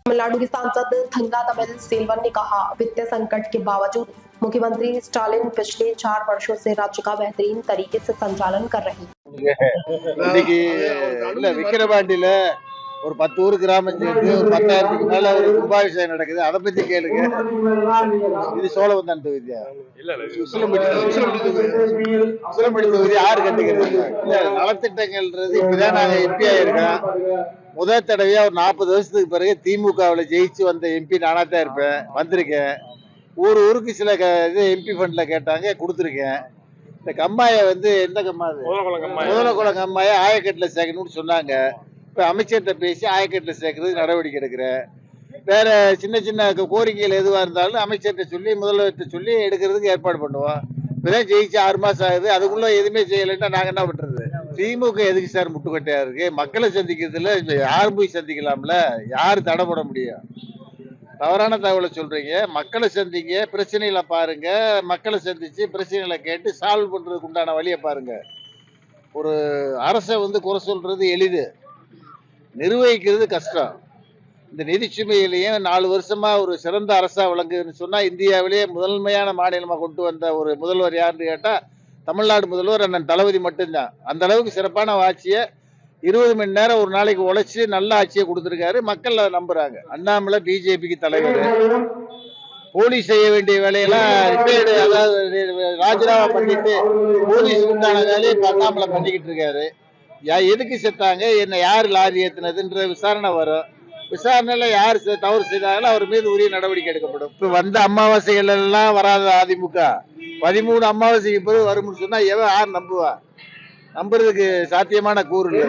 तमिलनाडु के सांसद थंगातमिल सेल्वन ने कहा, वित्तीय संकट के बावजूद मुख्यमंत्री स्टालिन पिछले 4 वर्षों से राज्य का बेहतरीन तरीके से संचालन कर रहे हैं। ஒரு 10 ஊர் கிராமம் சேர்ந்து ஒரு 10,000க்கு மேல ஒரு கும்பாபிஷேகம் நடக்குது. அதை பத்தி கேளுங்க. இது சோழவந்தான் தொகுதியா? உசிலம்பட்டி தொகுதி யாரு கட்டுகிறது? இல்ல, நலத்திட்டங்கள்ன்றது இப்பதான் நாங்க எம்பி ஆயிருக்கோம். முதல் தடவையா ஒரு 40 வருஷத்துக்கு பிறகு திமுகவில் ஜெயிச்சு வந்த எம்பி நானா தான் இருப்பேன். வந்திருக்கேன். ஊருக்கு சில இது எம்பி ஃபண்ட்ல கேட்டாங்க, கொடுத்துருக்கேன். இந்த கம்மாயை எந்த கம்மா? முதலகுளம் கம்மாயை ஆயக்கட்டில் சேர்க்கணும்னு சொன்னாங்க. இப்ப அமைச்சர்கிட்ட பேசி ஆயக்கட்டில் சேர்க்கறதுக்கு நடவடிக்கை எடுக்கிறேன். வேற சின்ன சின்ன கோரிக்கைகள் எதுவா இருந்தாலும் அமைச்சர்கிட்ட சொல்லி முதல்வர்கிட்ட சொல்லி எடுக்கிறதுக்கு ஏற்பாடு பண்ணுவோம். இப்பதான் ஜெயிச்சு 6 மாசம் ஆகுது. அதுக்குள்ள எதுவுமே செய்யலைன்னா நாங்க என்ன பண்றது? திமுக எதுக்கு சார் முட்டுக்கட்டையா இருக்கு? மக்களை சந்திக்கிறதுல யார் போய் சந்திக்கலாம்ல? யாரு தடை போட முடியும்? தவறான தகவலை சொல்றீங்க. மக்களை சந்திங்க, பிரச்சனைகளை பாருங்க. மக்களை சந்திச்சு பிரச்சனைகளை கேட்டு சால்வ் பண்றதுக்கு உண்டான வழியை பாருங்க. ஒரு அரசை குறை சொல்றது எளிது, நிர்வகிக்கிறது கஷ்டம். இந்த நிதிச்சுமையிலையும் 4 வருஷமா ஒரு சிறந்த அரசா விளங்குதுன்னு சொன்னா, இந்தியாவிலேயே முதன்மையான மாநிலமா கொண்டு வந்த ஒரு முதல்வர் யாருன்னு கேட்டா தமிழ்நாடு முதல்வர் அண்ணன் தளபதி மட்டும்தான். அந்த அளவுக்கு சிறப்பான ஆட்சியை 20 மணி நேரம் ஒரு நாளைக்கு உழைச்சு நல்ல ஆட்சியை கொடுத்திருக்காரு. மக்கள் நம்புறாங்க. அண்ணாமலை பிஜேபிக்கு தலைவர். போலீஸ் செய்ய வேண்டிய வேலையெல்லாம் ரிட்டையர்டு, அதாவது ராஜினாமா பண்ணிட்டு போலீஸ் உண்டான வேலையை அண்ணாமலை பண்ணிக்கிட்டு இருக்காரு. எதுக்கு செத்தாங்க, என்ன யாரு லாரி ஏத்துனதுன்ற விசாரணை வரும். விசாரணையில யார் தவறு செய்தாங்களோ அவர் மீது உரிய நடவடிக்கை எடுக்கப்படும். இப்ப வந்த அமாவாசைகள் எல்லாம் வராத அதிமுக 13 அமாவாசைக்கு பிறகு வரும்னு சொன்னா யார் நம்புவா? நம்புறதுக்கு சாத்தியமான கூறு இல்லை.